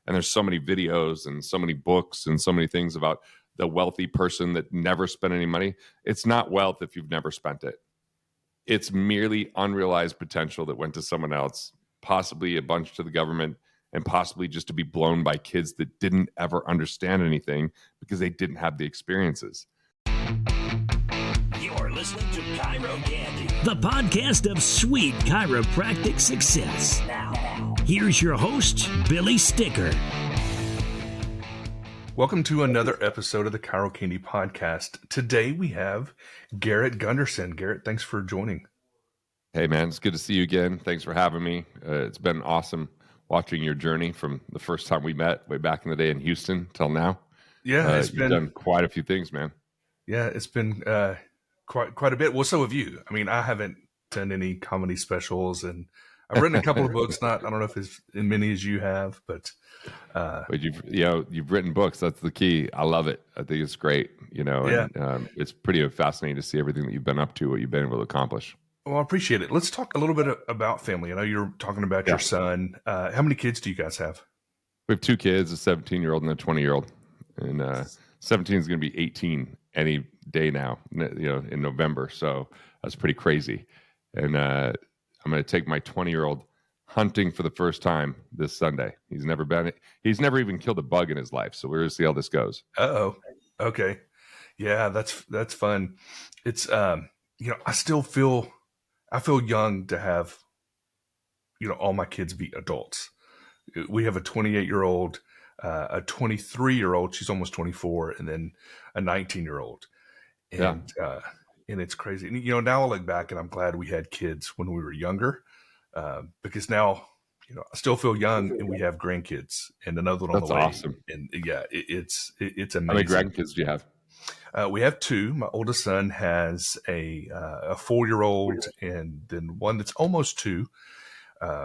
And there's so many videos and so many books and so many things about the wealthy person that never spent any money. It's not wealth if you've never spent it. It's merely unrealized potential that went to someone else, possibly a bunch to the government, and possibly just to be blown by kids that didn't ever understand anything because they didn't have the experiences. You're listening to ChiroCandy, the podcast of sweet chiropractic success. Now, here's your host, Billy Sticker. Welcome to another episode of the ChiroCandy podcast. Today we have Garrett Gunderson. Garrett, thanks for joining. Hey, man, it's good to see you again. Thanks for having me. It's been awesome watching your journey from the first time we met way back in the day in Houston till now. Yeah, you've done quite a few things, man. Yeah, it's been quite a bit. Well, so have you. I mean, I haven't done any comedy specials, and I've written a couple of books. I don't know if it's as many as you have, but you've written books. That's the key. I love it. I think it's great. And it's pretty fascinating to see everything that you've been up to, what you've been able to accomplish. Well, I appreciate it. Let's talk a little bit about family. I know you're talking about your son. How many kids do you guys have? We have two kids, a 17-year-old and a 20-year-old. And 17 is going to be 18 any day now, in November. So that's pretty crazy. And I'm going to take my 20-year-old hunting for the first time this Sunday. He's never even killed a bug in his life. So we're going to see how this goes. Uh-oh. Okay. Yeah, that's fun. It's, I feel young to have, all my kids be adults. We have a 28-year-old, a 23-year-old, she's almost 24, and then a 19-year-old. And it's crazy. And, now I look back and I'm glad we had kids when we were younger, because now, I still feel young and we have grandkids and another one on the way. That's awesome. And it's amazing. How many grandkids do you have? We have two. My oldest son has a 4-year-old and then one that's almost 2.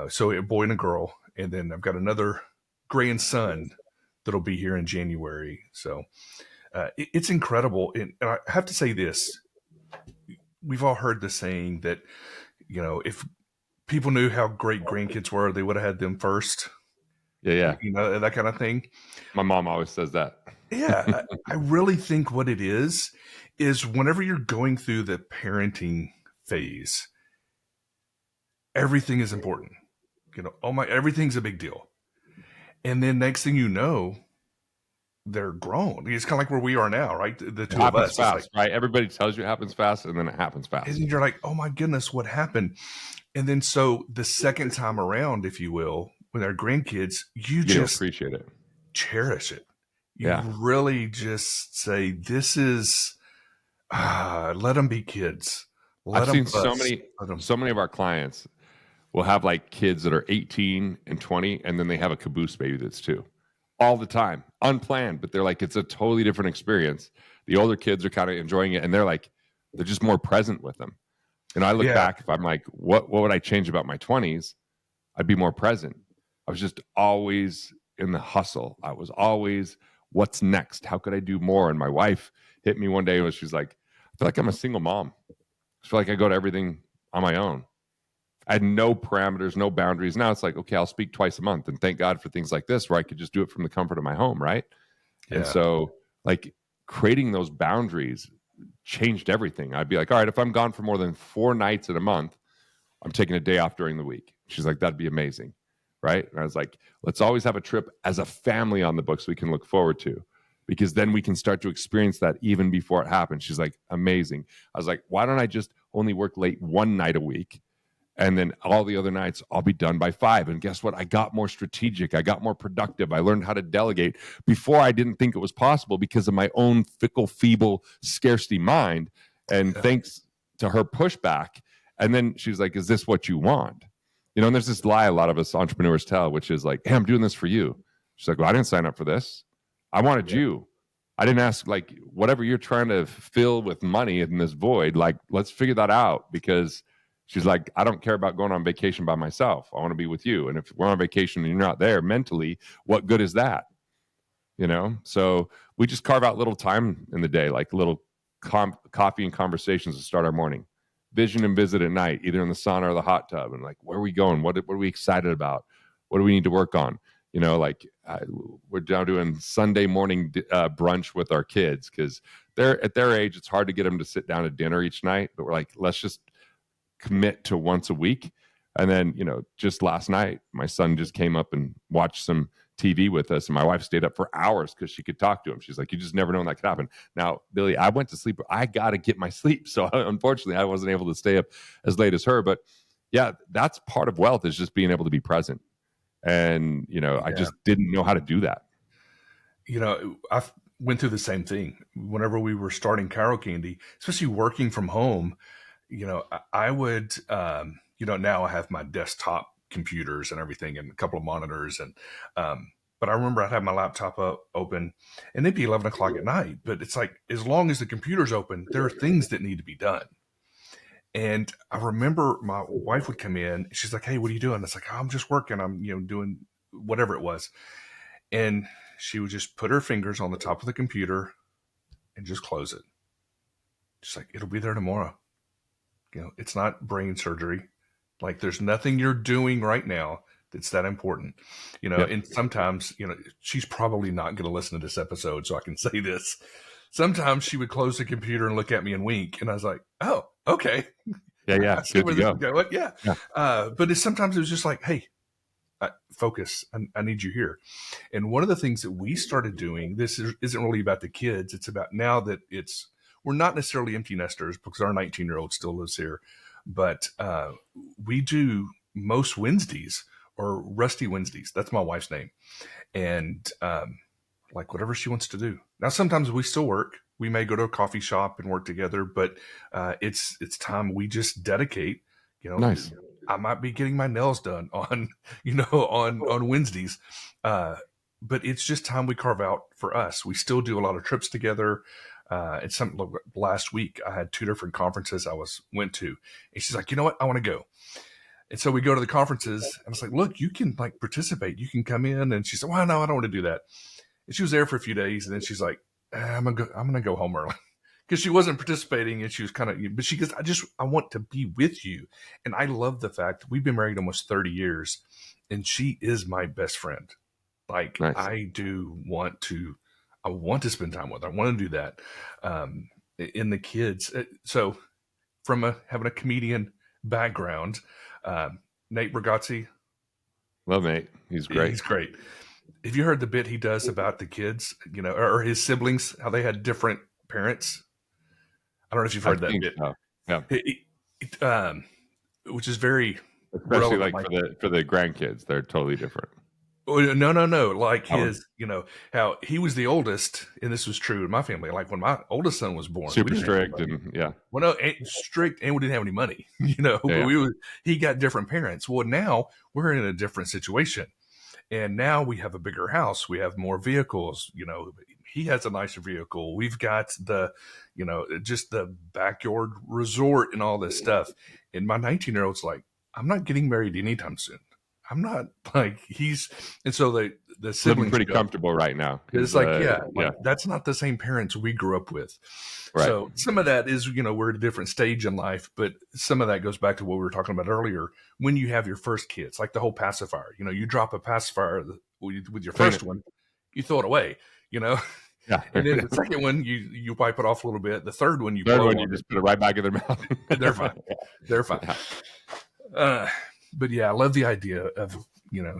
So a boy and a girl. And then I've got another grandson that'll be here in January. So it's incredible. And I have to say this. We've all heard the saying that, if people knew how great grandkids were, they would have had them first. Yeah. That kind of thing. My mom always says that. Yeah, I really think what it is whenever you're going through the parenting phase, everything is important. Everything's a big deal. And then next thing you know, they're grown. It's kind of like where we are now, right? The two of us. Fast, right? Everybody tells you it happens fast, and then it happens fast. And you're like, oh my goodness, what happened? And then so the second time around, if you will, with our grandkids, you just appreciate it. Cherish it. You really just say, this is, let them be kids. I've seen so many of our clients will have like kids that are 18 and 20, and then they have a caboose baby that's 2 all the time, unplanned, but they're like, it's a totally different experience. The older kids are kind of enjoying it, and they're just more present with them. And I look back, if I'm like, what would I change about my 20s? I'd be more present. I was just always in the hustle. I was always, what's next? How could I do more? And my wife hit me one day and she's like, I feel like I'm a single mom. I feel like I go to everything on my own. I had no parameters, no boundaries. Now it's like, okay, I'll speak twice a month. And thank God for things like this where I could just do it from the comfort of my home, right? Yeah. And so creating those boundaries changed everything. I'd be like, all right, if I'm gone for more than 4 nights in a month, I'm taking a day off during the week. She's like, that'd be amazing. Right. And I was like, let's always have a trip as a family on the books we can look forward to, because then we can start to experience that even before it happens. She's like, amazing. I was like, why don't I just only work late 1 night a week? And then all the other nights I'll be done by 5. And guess what? I got more strategic. I got more productive. I learned how to delegate. Before, I didn't think it was possible because of my own fickle, feeble, scarcity mind. And thanks to her pushback. And then she's like, is this what you want? And there's this lie a lot of us entrepreneurs tell, which is like, hey, I'm doing this for you. She's like, well, I didn't sign up for this. I wanted you. I didn't ask, whatever you're trying to fill with money in this void, let's figure that out. Because she's like, I don't care about going on vacation by myself. I want to be with you. And if we're on vacation and you're not there mentally, what good is that? So we just carve out little time in the day, like little coffee and conversations to start our morning. Vision and visit at night, either in the sauna or the hot tub. And where are we going? What are we excited about? What do we need to work on? like we're now doing Sunday morning brunch with our kids because they're at their age. It's hard to get them to sit down at dinner each night, but we're like, let's just commit to once a week. And then, just last night, my son just came up and watched some TV with us, and my wife stayed up for hours because she could talk to him. She's like, you just never know when that could happen. Now, Billy, I went to sleep. I got to get my sleep. So unfortunately, I wasn't able to stay up as late as her. But yeah, that's part of wealth, is just being able to be present. And, I just didn't know how to do that. I went through the same thing whenever we were starting ChiroCandy, especially working from home. I would, now I have my desktop computers and everything and a couple of monitors. But I remember I'd have my laptop open and it'd be 11 o'clock at night. But it's like, as long as the computer's open, there are things that need to be done. And I remember my wife would come in. She's like, hey, what are you doing? It's like, oh, I'm just working. I'm, doing whatever it was. And she would just put her fingers on the top of the computer and just close it. She's like, it'll be there tomorrow. It's not brain surgery. Like, there's nothing you're doing right now that's that important, Yep. And sometimes, she's probably not going to listen to this episode, so I can say this. Sometimes she would close the computer and look at me and wink. And I was like, oh, okay. Yeah. Good to go. Yeah. But sometimes it was just like, hey, focus. I need you here. And one of the things that we started doing, this isn't really about the kids. It's about now that we're not necessarily empty nesters because our 19-year-old still lives here, but we do most Wednesdays, or Rusty Wednesdays. That's my wife's name. And like whatever she wants to do. Now, sometimes we still work. We may go to a coffee shop and work together, but it's time we just dedicate. Nice. I might be getting my nails done on on Wednesdays, but it's just time we carve out for us. We still do a lot of trips together. It's something like last week I had 2 different conferences I went to, and she's like, you know what? I want to go. And so we go to the conferences, and I was like, look, you can participate. You can come in. And she said, well, no, I don't want to do that. And she was there for a few days, and then she's like, I'm going to go home early. Because she wasn't participating, and she was but she goes, I want to be with you. And I love the fact we've been married almost 30 years, and she is my best friend. Like, nice. I want to spend time with her. I want to do that. In the kids. So from having a comedian background, Nate Bargatze. Love Nate. He's great. He's great. Have you heard the bit he does about the kids, or his siblings, how they had different parents? I don't know if you've heard that bit. So. Yeah. Which is very, especially like for the grandkids, they're totally different. No. Like his, how he was the oldest, and this was true in my family. Like when my oldest son was born, super strict and yeah. Well, no, strict, and we didn't have any money, But he got different parents. Well, now we're in a different situation, and now we have a bigger house. We have more vehicles. He has a nicer vehicle. We've got the, just the backyard resort and all this stuff. And my 19-year-old's like, I'm not getting married anytime soon. I'm not like and so the siblings living pretty comfortable right now. It's like, that's not the same parents we grew up with. Right. So some of that is, we're at a different stage in life, but some of that goes back to what we were talking about earlier. When you have your first kids, like the whole pacifier, you drop a pacifier with your first one, you throw it away, Yeah. And then the second one, you wipe it off a little bit. The third one, you just put it right back in their mouth. They're fine. They're fine. But yeah, I love the idea of,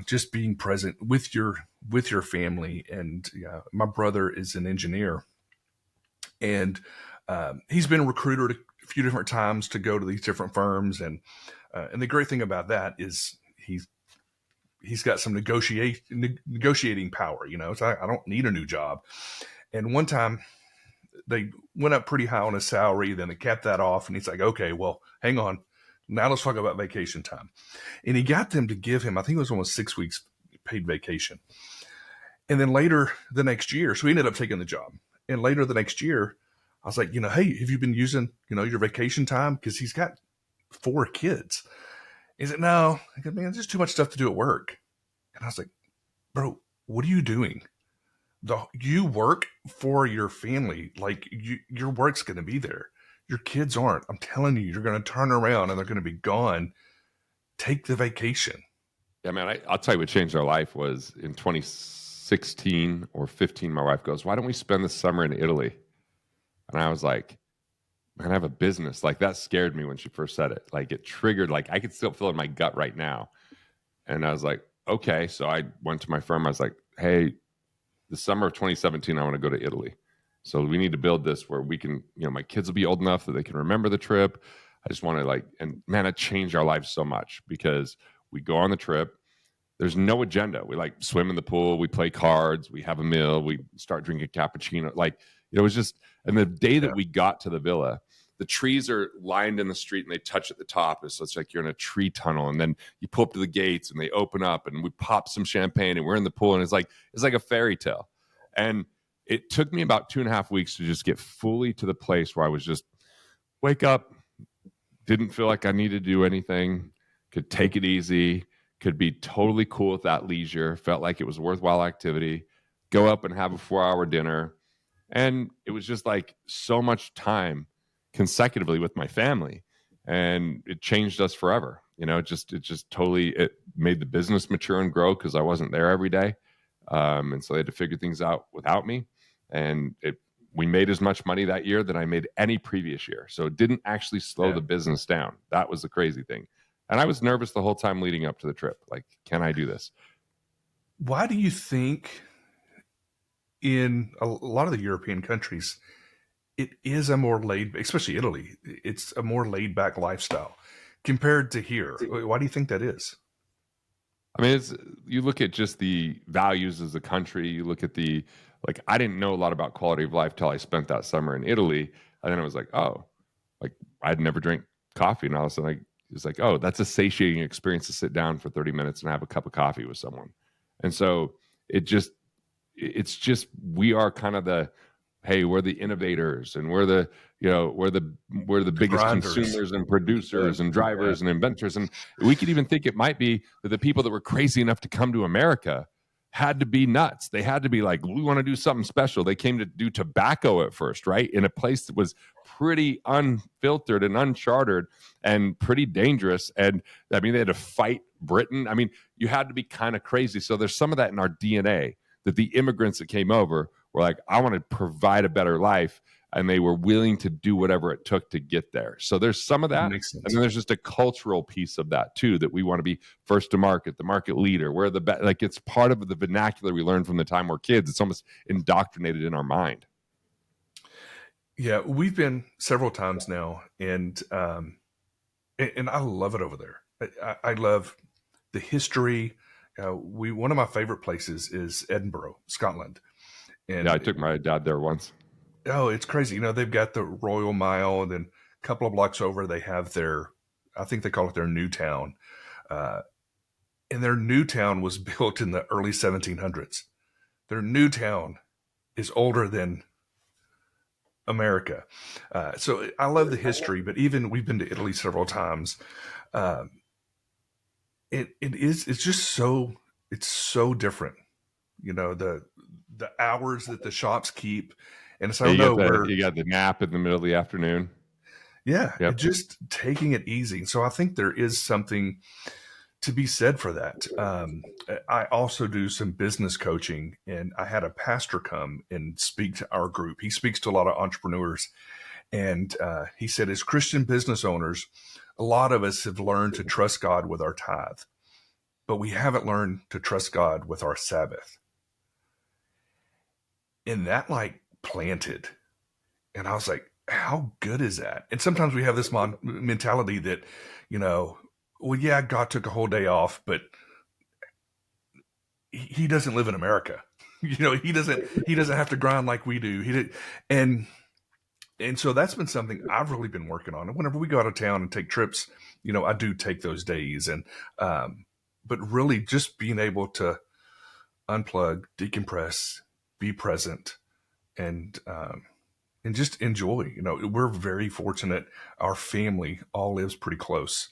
just being present with your family. And my brother is an engineer, and he's been recruited a few different times to go to these different firms. And the great thing about that is he's got some negotiating power, so I don't need a new job. And one time they went up pretty high on his salary, then they capped that off, and he's like, okay, well, hang on. Now let's talk about vacation time. And he got them to give him, I think it was almost 6 weeks paid vacation. And then later the next year, so he ended up taking the job. And later the next year, I was like, hey, have you been using, your vacation time? Because he's got 4 kids. He said, no. I go, man, there's too much stuff to do at work. And I was like, bro, what are you doing? You work for your family. Like your work's going to be there. Your kids aren't. I'm telling you, you're going to turn around and they're going to be gone. Take the vacation. Yeah, man, I'll tell you what changed our life was in 2016 or 15, my wife goes, why don't we spend the summer in Italy? And I was like, man, I have a business. Like, that scared me when she first said it. Like, it triggered, like, I could still feel it in my gut right now. And I was like, okay. So I went to my firm. I was like, hey, the summer of 2017, I want to go to Italy. So we need to build this where we can, my kids will be old enough that they can remember the trip. I just want to and man, it changed our lives so much because we go on the trip. There's no agenda. We swim in the pool. We play cards. We have a meal. We start drinking cappuccino. It was just, and the day that we got to the villa, the trees are lined in the street and they touch at the top. So it's like you're in a tree tunnel, and then you pull up to the gates and they open up and we pop some champagne and we're in the pool, and it's like a fairy tale. And it took me about 2.5 weeks to just get fully to the place where I was just wake up, didn't feel like I needed to do anything, could take it easy, could be totally cool with that leisure, felt like it was a worthwhile activity, go up and have a 4-hour dinner. And it was just so much time consecutively with my family, and it changed us forever. It just totally, it made the business mature and grow because I wasn't there every day. And so they had to figure things out without me. And we made as much money that year than I made any previous year. So it didn't actually slow the business down. That was the crazy thing. And I was nervous the whole time leading up to the trip. Can I do this? Why do you think in a lot of the European countries, it is a more especially Italy, it's a more laid back lifestyle compared to here? Why do you think that is? I mean, you look at just the values as a country, you look at I didn't know a lot about quality of life till I spent that summer in Italy. And then I was like, oh, I'd never drank coffee. And all of a sudden it's like, oh, that's a satiating experience to sit down for 30 minutes and have a cup of coffee with someone. And so it's just, we are kind of hey, we're the innovators, and we're the biggest grinders, consumers and producers and drivers and inventors. And we could even think it might be that the people that were crazy enough to come to America had to be nuts. They had to be like, we want to do something special. They came to do tobacco at first, right? In a place that was pretty unfiltered and uncharted and pretty dangerous. And I mean, they had to fight Britain. I mean, you had to be kind of crazy. So there's some of that in our DNA, that the immigrants that came over were like, I want to provide a better life. And they were willing to do whatever it took to get there. So there's some of that. And then there's just a cultural piece of that too, that we want to be first to market, the market leader. We're the best. It's part of the vernacular we learned from the time we're kids. It's almost indoctrinated in our mind. Yeah, we've been several times now, and I love it over there. I love the history. One of my favorite places is Edinburgh, Scotland. And I took my dad there once. Oh, it's crazy. They've got the Royal Mile, and then a couple of blocks over, they have I think they call it their new town. And their new town was built in the early 1700s. Their new town is older than America. So I love the history, but even we've been to Italy several times. It's just so different. The hours that the shops keep. And so you got the nap in the middle of the afternoon. Yeah. Yep. Just taking it easy. So I think there is something to be said for that. I also do some business coaching, and I had a pastor come and speak to our group. He speaks to a lot of entrepreneurs, and he said, as Christian business owners, a lot of us have learned to trust God with our tithe, but we haven't learned to trust God with our Sabbath. And that planted. And I was like, how good is that? And sometimes we have this mentality that, well, yeah, God took a whole day off, but he doesn't live in America. He doesn't have to grind like we do. And so that's been something I've really been working on. And whenever we go out of town and take trips, I do take those days. And, but really just being able to unplug, decompress, be present, and just enjoy. We're very fortunate. Our family all lives pretty close.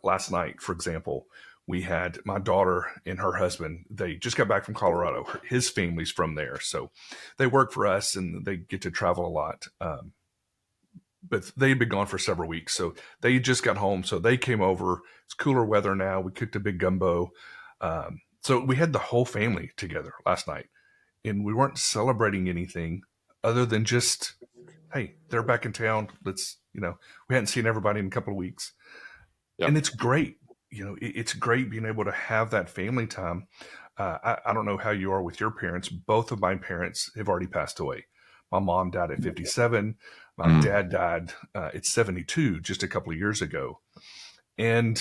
Last night, for example, we had my daughter and her husband. They just got back from Colorado. His family's from there, so they work for us and they get to travel a lot. but they'd been gone for several weeks. So they just got home. So they came over. It's cooler weather now. We cooked a big gumbo. So we had the whole family together last night, and we weren't celebrating anything other than just, hey, they're back in town. Let's, we hadn't seen everybody in a couple of weeks. Yep. And it's great. It's great being able to have that family time. I don't know how you are with your parents. Both of my parents have already passed away. My mom died at 57. My dad died at 72 just a couple of years ago. And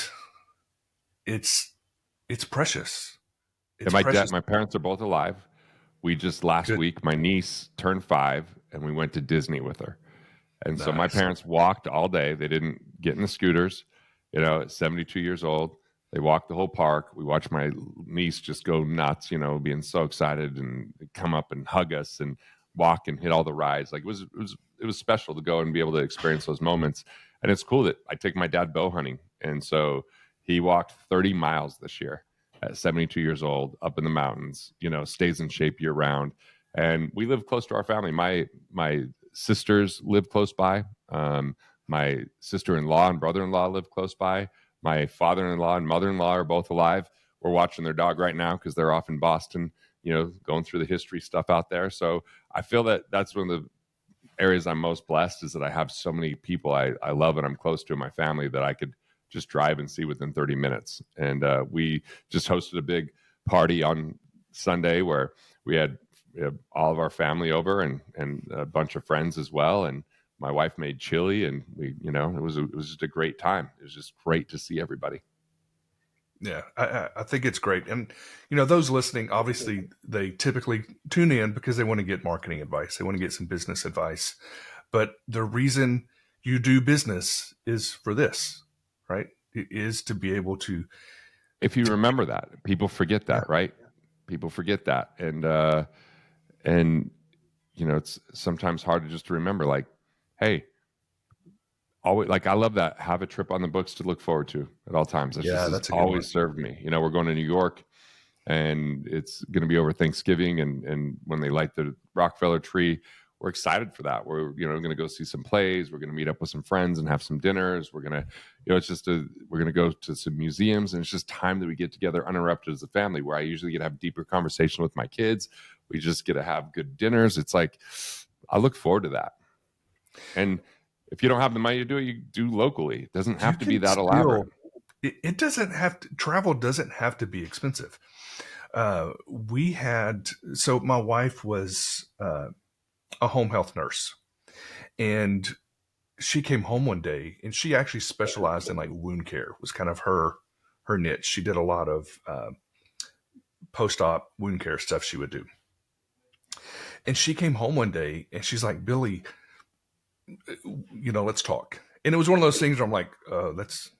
it's precious. It's precious. My parents are both alive. We just last week, my niece turned 5 and we went to Disney with her. And so my parents walked all day. They didn't get in the scooters, at 72 years old. They walked the whole park. We watched my niece just go nuts, being so excited and come up and hug us and walk and hit all the rides. Like it was special to go and be able to experience those moments. And it's cool that I take my dad bow hunting. And so he walked 30 miles this year at 72 years old up in the mountains, stays in shape year round. And we live close to our family. My sisters live close by. My sister-in-law and brother-in-law live close by. My father-in-law and mother-in-law are both alive. We're watching their dog right now because they're off in Boston, going through the history stuff out there. So I feel that that's one of the areas I'm most blessed, is that I have so many people I love and I'm close to in my family that I could just drive and see within 30 minutes. And we just hosted a big party on Sunday where we had all of our family over and a bunch of friends as well. And my wife made chili, and we, it was just a great time. It was just great to see everybody. Yeah, I think it's great. And, those listening, obviously they typically tune in because they want to get marketing advice. They want to get some business advice. But the reason you do business is for this, right? It is to be able to. If you remember that, people forget that, right? People forget that. And it's sometimes hard to just to remember, like, hey, always, like, I love that. Have a trip on the books to look forward to at all times. That's always served me. We're going to New York, and it's going to be over Thanksgiving, and when they light the Rockefeller tree, we're excited for that. We're going to go see some plays. We're going to meet up with some friends and have some dinners. We're going to, we're going to go to some museums, and it's just time that we get together uninterrupted as a family, where I usually get to have deeper conversation with my kids. We just get to have good dinners. It's like, I look forward to that. And if you don't have the money to do it, you do locally. It doesn't have to be that elaborate. It doesn't have to, travel doesn't have to be expensive. So my wife was a home health nurse, and she came home one day, and she actually specialized in like wound care, was kind of her niche. She did a lot of post-op wound care stuff she would do. And she came home one day and she's like, Billy, let's talk. And it was one of those things where I'm like, that's,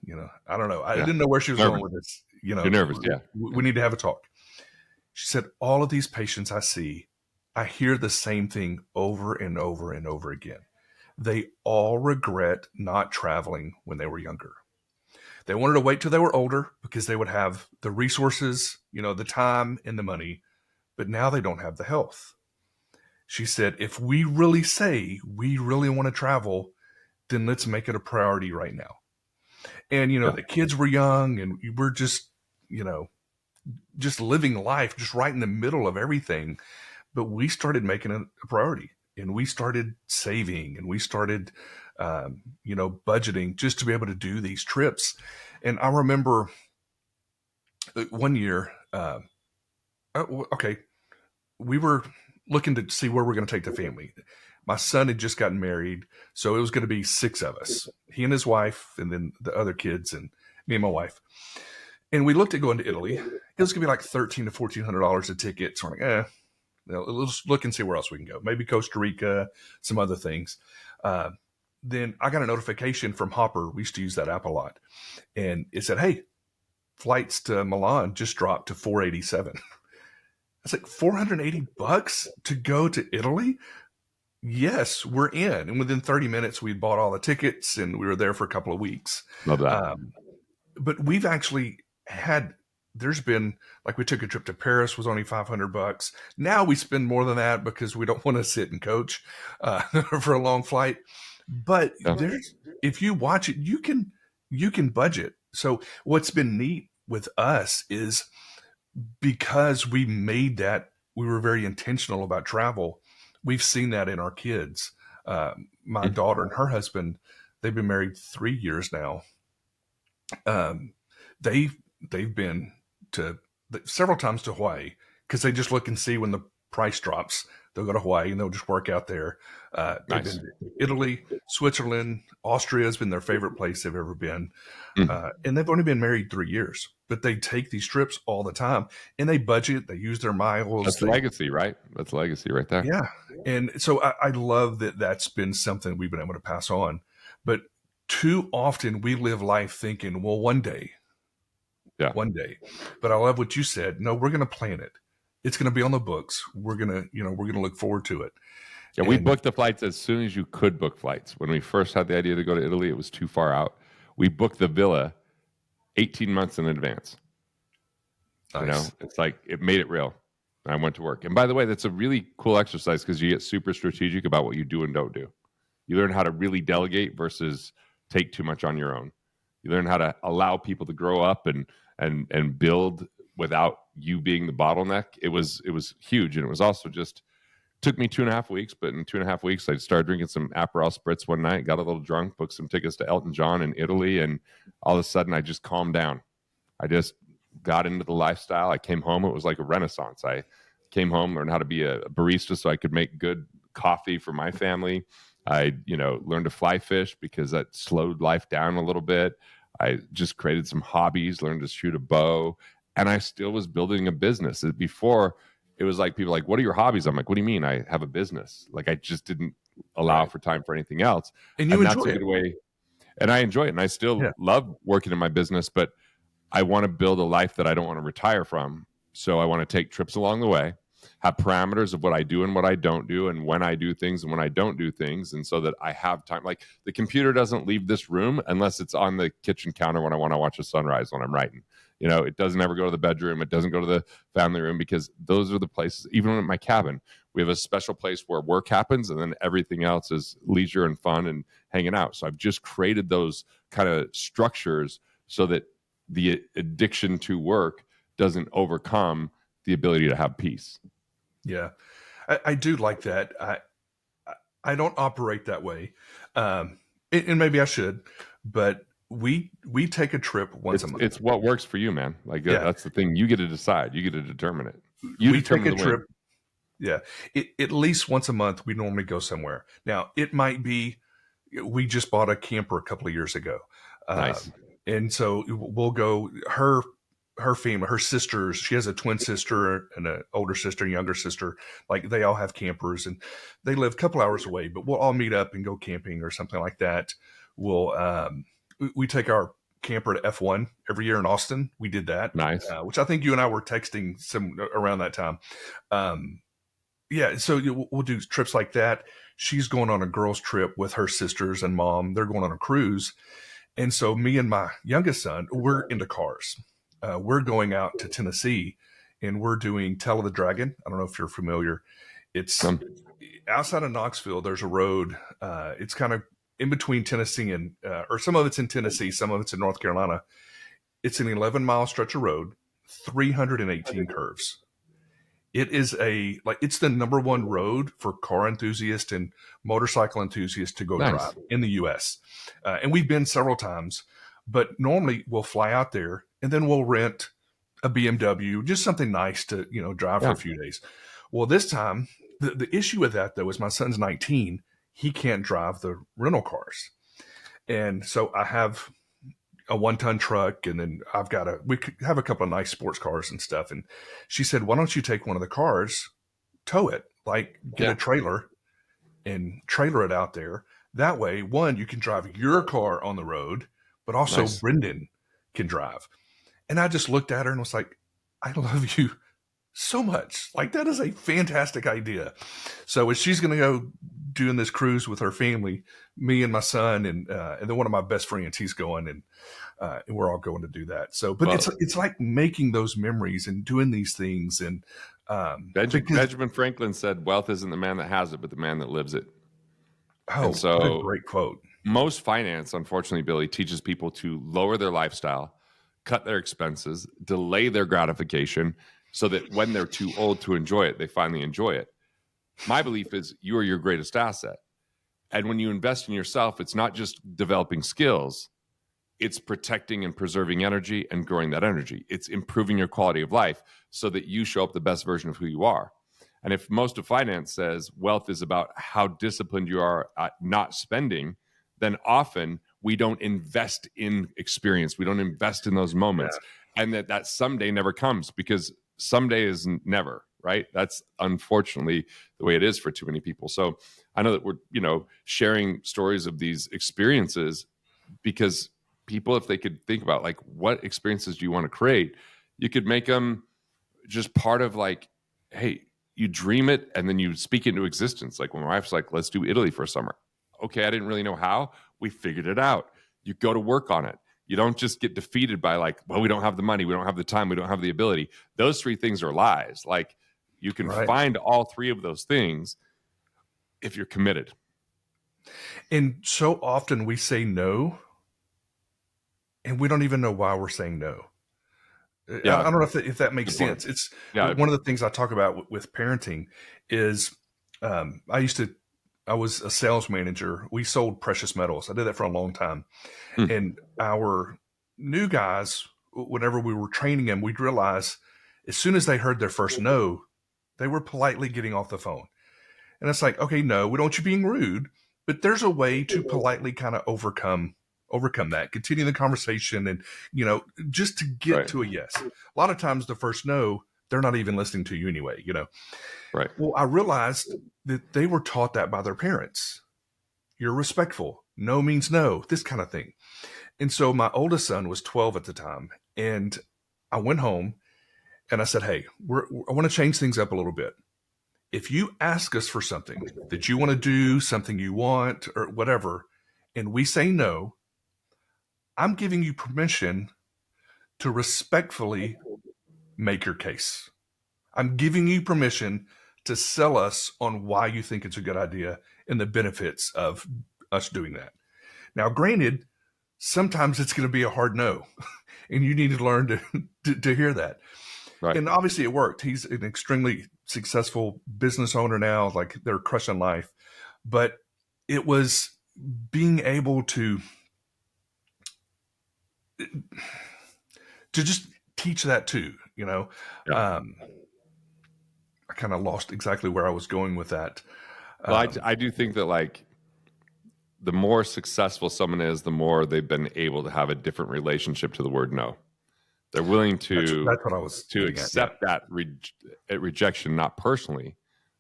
I don't know. I didn't know where she was going with this. You're nervous. Yeah. We need to have a talk. She said, all of these patients I see, I hear the same thing over and over and over again. They all regret not traveling when they were younger. They wanted to wait till they were older because they would have the resources, the time and the money, but now they don't have the health. She said, if we really say we really want to travel, then let's make it a priority right now. And, the kids were young, and we were just, just living life, just right in the middle of everything. But we started making it a priority, and we started saving, and we started, budgeting just to be able to do these trips. And I remember one year, we were looking to see where we're going to take the family. My son had just gotten married, so it was going to be 6 of us, he and his wife, and then the other kids, and me and my wife. And we looked at going to Italy. It was going to be like $1,300 to $1,400 a ticket. So I'm like, let's look and see where else we can go. Maybe Costa Rica, some other things. Then I got a notification from Hopper. We used to use that app a lot. And it said, hey, flights to Milan just dropped to $487. It's like $480 to go to Italy? Yes, we're in. And within 30 minutes, we'd bought all the tickets, and we were there for a couple of weeks. Love that. But we've actually there's been, like, we took a trip to Paris, was only $500. Now we spend more than that because we don't want to sit and coach for a long flight. But Yeah. if you watch it, you can budget. So what's been neat with us is because we made that, we were very intentional about travel. We've seen that in our kids. My Mhm. daughter and her husband, they've been married 3 years now. Um, they've been to several times to Hawaii because they just look and see when the price drops. They'll go to Hawaii and they'll just work out there. They've Nice. been to Italy, Switzerland, Austria has been their favorite place they've ever been. Mhm. And they've only been married 3 years, but they take these trips all the time and they budget, they use their miles. That's legacy, right? That's legacy right there. Yeah. And so I love that that's been something we've been able to pass on. But too often we live life thinking, well, one day. But I love what you said. No, we're going to plan it. It's going to be on the books. We're going to look forward to it. Yeah, we booked the flights as soon as you could book flights. When we first had the idea to go to Italy, it was too far out. We booked the villa 18 months in advance. Nice. You know, it's like it made it real. I went to work. And by the way, that's a really cool exercise because you get super strategic about what you do and don't do. You learn how to really delegate versus take too much on your own. You learn how to allow people to grow up and build without you being the bottleneck. It was huge. And it was also just took me 2.5 weeks, but in 2.5 weeks, I started drinking some Aperol Spritz one night, got a little drunk, booked some tickets to Elton John in Italy. And all of a sudden I just calmed down. I just got into the lifestyle. I came home. It was like a renaissance. I came home, learned how to be a barista so I could make good coffee for my family. I, learned to fly fish because that slowed life down a little bit. I just created some hobbies, learned to shoot a bow, and I still was building a business. Before, it was like people like, what are your hobbies? I'm like, what do you mean? I have a business. Like I just didn't allow for time for anything else. And you enjoy that's a good way. And I enjoy it. And I still love working in my business, but I want to build a life that I don't want to retire from. So I want to take trips along the way, have parameters of what I do and what I don't do, and when I do things and when I don't do things. And so that I have time. Like the computer doesn't leave this room unless it's on the kitchen counter when I want to watch a sunrise when I'm writing. It doesn't ever go to the bedroom. It doesn't go to the family room because those are the places, even in my cabin, we have a special place where work happens and then everything else is leisure and fun and hanging out. So I've just created those kind of structures so that the addiction to work doesn't overcome the ability to have peace. Yeah, I do like that. I don't operate that way, and maybe I should, but we take a trip once a month. It's what works for you, man. Like that's the thing. You get to decide. You get to determine it. We take a trip. Yeah, at least once a month. We normally go somewhere. Now it might be we just bought a camper a couple of years ago. Nice. And so we'll go. Her family, her sisters, she has a twin sister and an older sister and younger sister. Like they all have campers and they live a couple hours away, but we'll all meet up and go camping or something like that. We take our camper to F1 every year in Austin. We did that. Nice. Which I think you and I were texting some around that time. So we'll do trips like that. She's going on a girls trip with her sisters and mom. They're going on a cruise. And so me and my youngest son, we're into cars. We're going out to Tennessee and we're doing Tell of the Dragon. I don't know if you're familiar. It's outside of Knoxville. There's a road. It's kind of in between Tennessee and, or some of it's in Tennessee, some of it's in North Carolina. It's an 11-mile stretch of road, 318 curves. It is it's the number one road for car enthusiasts and motorcycle enthusiasts to go drive in the U.S. And we've been several times, but normally we'll fly out there and then we'll rent a BMW, just something nice to, drive for a few days. Well, this time, the issue with that, though, is my son's 19. He can't drive the rental cars. And so I have a 1-ton truck, and then we have a couple of nice sports cars and stuff. And she said, why don't you take one of the cars, tow it, get a trailer and trailer it out there. That way, one, you can drive your car on the road, but also Brendan can drive. And I just looked at her and was like, I love you so much. Like, that is a fantastic idea. So as she's going to go doing this cruise with her family, me and my son, and then one of my best friends, he's going, and we're all going to do that. So, but it's like making those memories and doing these things. And Benjamin Franklin said, wealth isn't the man that has it, but the man that lives it. Oh, And what a so great quote. most finance, unfortunately, Billy, teaches people to lower their lifestyle, cut their expenses, delay their gratification so that when they're too old to enjoy it, they finally enjoy it. My belief is you are your greatest asset. And when you invest in yourself, it's not just developing skills, it's protecting and preserving energy and growing that energy. It's improving your quality of life so that you show up the best version of who you are. And if most of finance says wealth is about how disciplined you are at not spending, then often we don't invest in experience. We don't invest in those moments. Yeah. And that someday never comes, because someday is never, right? That's unfortunately the way it is for too many people. So I know that we're, sharing stories of these experiences because people, if they could think about like, what experiences do you want to create? You could make them just part of like, hey, you dream it and then you speak it into existence. Like when my wife's like, let's do Italy for a summer. Okay, I didn't really know how. We figured it out. You go to work on it. You don't just get defeated by like, well, we don't have the money, we don't have the time, we don't have the ability. Those three things are lies. Like you can find all three of those things if you're committed. And so often we say no, and we don't even know why we're saying no. Yeah. I don't know if that makes sense. It's one of the things I talk about with parenting is I was a sales manager. We sold precious metals. I did that for a long time. And our new guys, whenever we were training them, we'd realize as soon as they heard their first no, they were politely getting off the phone. And it's like, okay, no, we don't want you being rude, but there's a way to politely kind of overcome that, continue the conversation, and, just to get to a yes. A lot of times the first no, they're not even listening to you anyway, Right. Well, I realized that they were taught that by their parents. You're respectful. No means no, this kind of thing. And so my oldest son was 12 at the time. And I went home and I said, hey, I want to change things up a little bit. If you ask us for something that you want to do, something you want or whatever, and we say no, I'm giving you permission to respectfully make your case. I'm giving you permission to sell us on why you think it's a good idea and the benefits of us doing that. Now, granted, sometimes it's going to be a hard no, and you need to learn to hear that. Right. And obviously it worked. He's an extremely successful business owner now, like they're crushing life. But it was being able to just teach that too, I kind of lost exactly where I was going with that. Well, I do think that like the more successful someone is, the more they've been able to have a different relationship to the word no. They're willing to that's what I was to accept that rejection, not personally,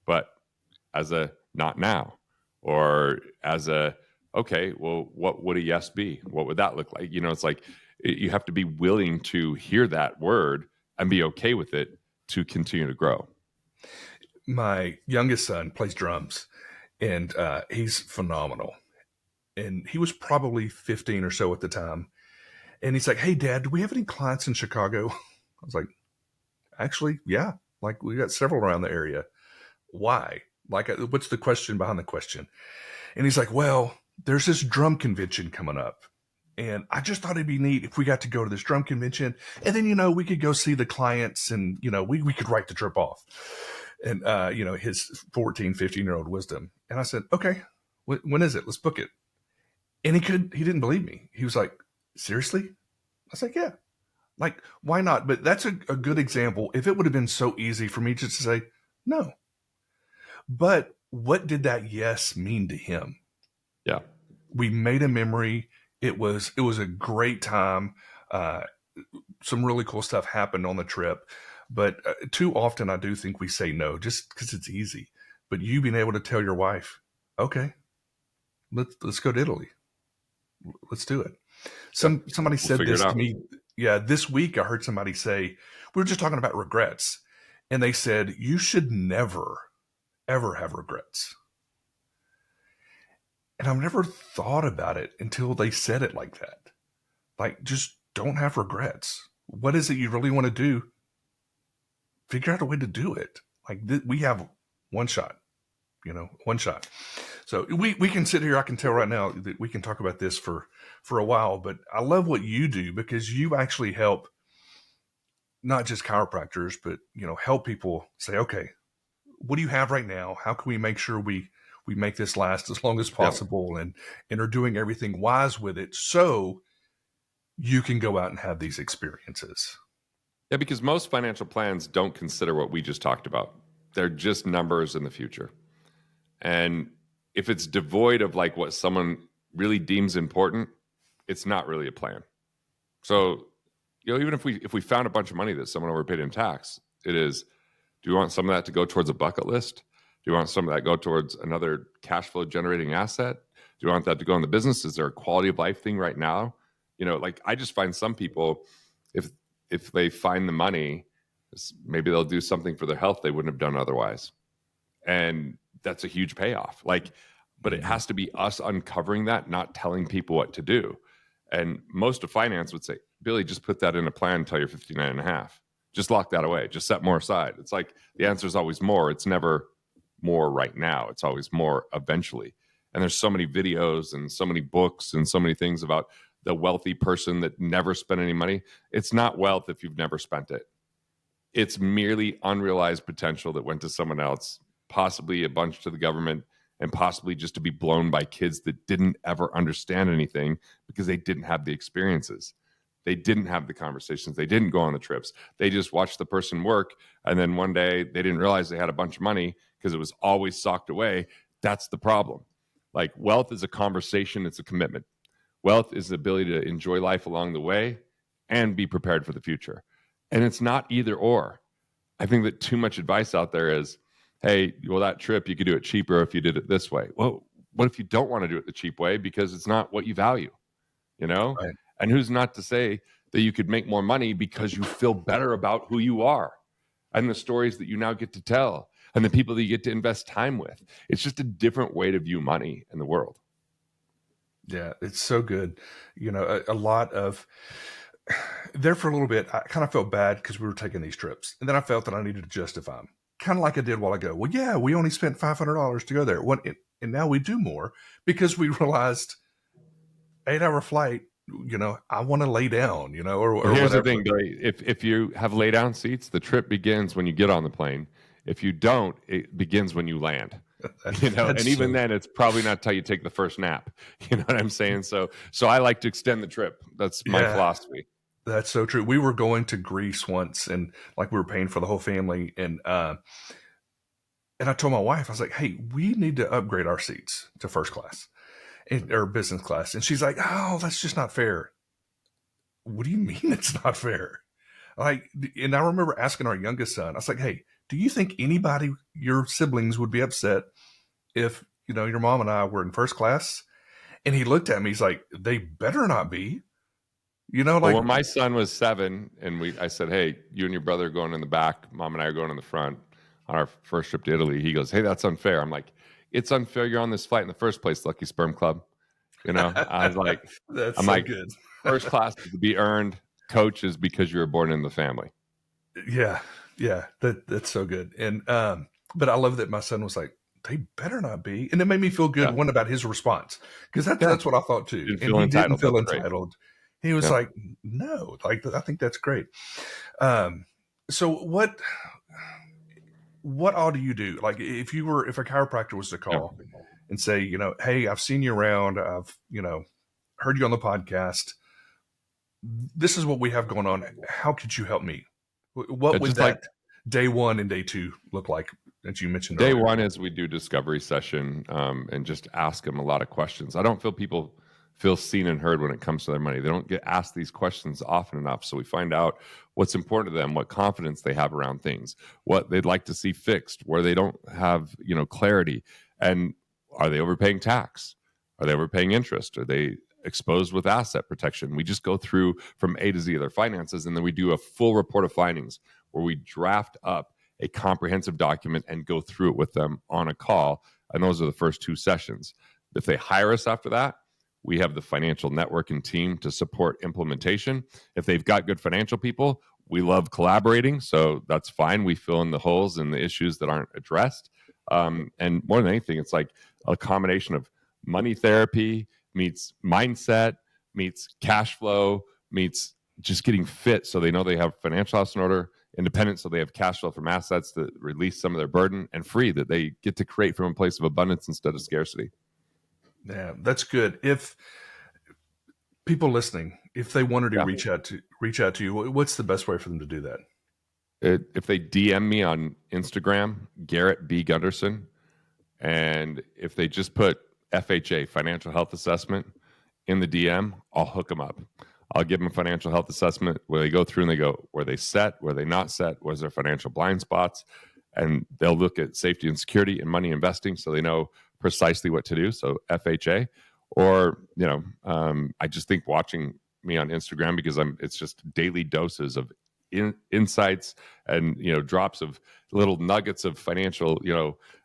but as a not now, or as a, okay, well, what would a yes be? What would that look like? It's like you have to be willing to hear that word and be okay with it to continue to grow. My youngest son plays drums, and he's phenomenal. And he was probably 15 or so at the time. And he's like, hey, Dad, do we have any clients in Chicago? I was like, actually, yeah. Like, we got several around the area. Why? Like, what's the question behind the question? And he's like, well, there's this drum convention coming up. And I just thought it'd be neat if we got to go to this drum convention. And then, we could go see the clients and, we could write the trip off. And, his 14, 15-year-old wisdom. And I said, okay, when is it? Let's book it. And he didn't believe me. He was like, seriously? I was like, yeah. Like, why not? But that's a good example. If it would have been so easy for me just to say no. But what did that yes mean to him? Yeah. We made a memory. It was a great time. Some really cool stuff happened on the trip. But too often I do think we say no just because it's easy. But you being able to tell your wife, okay, let's go to Italy. Let's do it. Somebody said this to me. Yeah, this week I heard somebody say, we were just talking about regrets. And they said, you should never, ever have regrets. And I've never thought about it until they said it like that. Like, just don't have regrets. What is it you really want to do? Figure out a way to do it. Like, we have one shot, one shot. So we can sit here. I can tell right now that we can talk about this for a while, but I love what you do because you actually help not just chiropractors, but, help people say, okay, what do you have right now? How can we make sure we make this last as long as possible and are doing everything wise with it so you can go out and have these experiences? Yeah, because most financial plans don't consider what we just talked about. They're just numbers in the future. And if it's devoid of like what someone really deems important, it's not really a plan. So, even if we found a bunch of money that someone overpaid in tax, it is, do you want some of that to go towards a bucket list? Do you want some of that go towards another cash flow generating asset? Do you want that to go in the business? Is there a quality of life thing right now? Like I just find some people, if they find the money, maybe they'll do something for their health they wouldn't have done otherwise. And that's a huge payoff. But it has to be us uncovering that, not telling people what to do. And most of finance would say, Billy, just put that in a plan until you're 59 and a half. Just lock that away. Just set more aside. It's like the answer is always more. It's never more right now. It's always more eventually. And there's so many videos and so many books and so many things about the wealthy person that never spent any money. It's not wealth if you've never spent it. It's merely unrealized potential that went to someone else, possibly a bunch to the government, and possibly just to be blown by kids that didn't ever understand anything because they didn't have the experiences. They didn't have the conversations. They didn't go on the trips. They just watched the person work. And then one day they didn't realize they had a bunch of money because it was always socked away. That's the problem. Like wealth is a conversation. It's a commitment. Wealth is the ability to enjoy life along the way and be prepared for the future. And it's not either or. I think that too much advice out there is, hey, well, that trip, you could do it cheaper if you did it this way. Well, what if you don't want to do it the cheap way because it's not what you value, Right. And who's not to say that you could make more money because you feel better about who you are and the stories that you now get to tell and the people that you get to invest time with. It's just a different way to view money in the world. Yeah, it's so good. A lot of there for a little bit, I kind of felt bad because we were taking these trips. And then I felt that I needed to justify them, kind of like I did a while ago. Well, yeah, we only spent $500 to go there. And now we do more because we realized 8-hour flight, I want to lay down, or here's whatever. The thing, Billy. If you have lay down seats, the trip begins when you get on the plane. If you don't, it begins when you land. And even then, it's probably not till you take the first nap. You know what I'm saying? So I like to extend the trip. That's my philosophy. That's so true. We were going to Greece once, and we were paying for the whole family, and I told my wife, I was like, "Hey, we need to upgrade our seats to first class or business class," and she's like, "Oh, that's just not fair." What do you mean it's not fair? And I remember asking our youngest son, I was like, "Hey, do you think anybody, your siblings, would be upset if, your mom and I were in first class?" And he looked at me, he's like, "They better not be." When my son was 7 and I said, "Hey, you and your brother are going in the back, mom and I are going in the front on our first trip to Italy." He goes, "Hey, that's unfair." I'm like, "It's unfair. You're on this flight in the first place, Lucky Sperm Club." I was like, that's so good. First class is to be earned. Coach is because you were born in the family. Yeah. That's so good. And but I love that my son was like, "They better not be," and it made me feel good. One about his response, because that's what I thought too. He didn't feel entitled. He was like, "No, I think that's great." So what all do you do? Like if a chiropractor was to call and say, "Hey, I've seen you around. I've, heard you on the podcast. This is what we have going on. How could you help me?" What would that day 1 and day 2 look like that you mentioned earlier? Day 1 is we do discovery session and just ask them a lot of questions. I don't feel people feel seen and heard when it comes to their money. They don't get asked these questions often enough. So we find out what's important to them, what confidence they have around things, what they'd like to see fixed, where they don't have, clarity. And are they overpaying tax? Are they overpaying interest? Are they exposed with asset protection? We just go through from A to Z of their finances, and then we do a full report of findings where we draft up a comprehensive document and go through it with them on a call. And those are the first 2 sessions. If they hire us after that, we have the financial network and team to support implementation. If they've got good financial people, we love collaborating. So that's fine. We fill in the holes and the issues that aren't addressed. And more than anything, it's like a combination of money therapy meets mindset, meets cash flow, meets just getting fit so they know they have financial house in order, independent so they have cash flow from assets to release some of their burden, and free that they get to create from a place of abundance instead of scarcity. Yeah, that's good. If people listening, if they wanted to reach out to you, what's the best way for them to do that? If they DM me on Instagram, Garrett B. Gunderson, and if they just put FHA, financial health assessment, in the DM, I'll hook them up. I'll give them a financial health assessment where they go through and they go, were they set? Were they not set? Was there financial blind spots? And they'll look at safety and security and money investing so they know precisely what to do. So FHA, or, I just think watching me on Instagram, because it's just daily doses of insights and, drops of little nuggets of financial,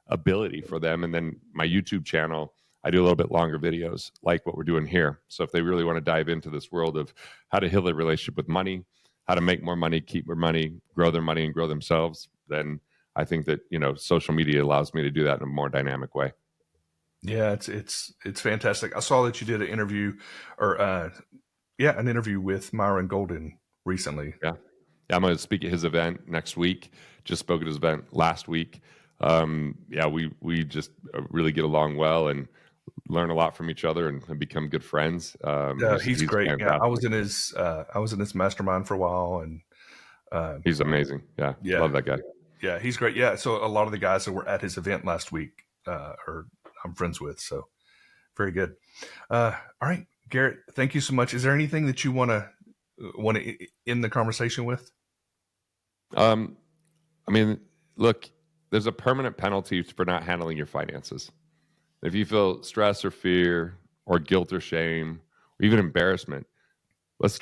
ability for them. And then my YouTube channel, I do a little bit longer videos like what we're doing here. So if they really want to dive into this world of how to heal their relationship with money, how to make more money, keep more money, grow their money, and grow themselves, then I think that, social media allows me to do that in a more dynamic way. Yeah, it's fantastic. I saw that you did an interview an interview with Myron Golden recently. Yeah, I'm going to speak at his event next week. Just spoke at his event last week. We just really get along well and learn a lot from each other and become good friends. He's great. Fantastic. Yeah, I was in his mastermind for a while, and he's amazing. Yeah, love that guy. Yeah, he's great. Yeah, so a lot of the guys that were at his event last week I'm friends with. So very good. All right, Garrett, thank you so much. Is there anything that you want to end the conversation with? Look, there's a permanent penalty for not handling your finances. If you feel stress or fear or guilt or shame or even embarrassment, let's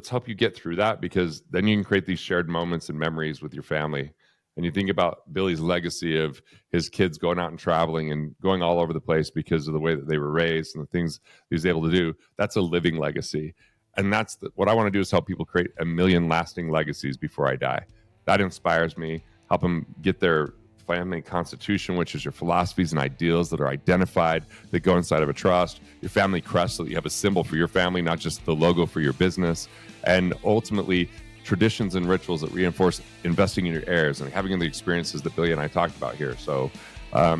help you get through that, because then you can create these shared moments and memories with your family. And you think about Billy's legacy of his kids going out and traveling and going all over the place because of the way that they were raised and the things he was able to do. That's a living legacy. And that's what I want to do, is help people create 1 million lasting legacies before I die. That inspires me. Help them get their family constitution, which is your philosophies and ideals that are identified, that go inside of a trust, your family crest, so that you have a symbol for your family, not just the logo for your business, and ultimately traditions and rituals that reinforce investing in your heirs and having the experiences that Billy and I talked about here. So I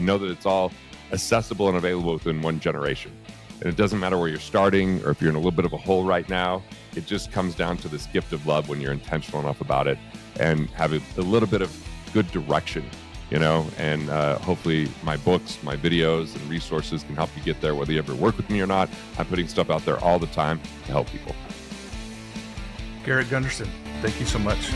know that it's all accessible and available within one generation. And it doesn't matter where you're starting or if you're in a little bit of a hole right now. It just comes down to this gift of love when you're intentional enough about it and have a little bit of good direction, and hopefully my books, my videos, and resources can help you get there, whether you ever work with me or not. I'm putting stuff out there all the time to help people. Garrett Gunderson, thank you so much.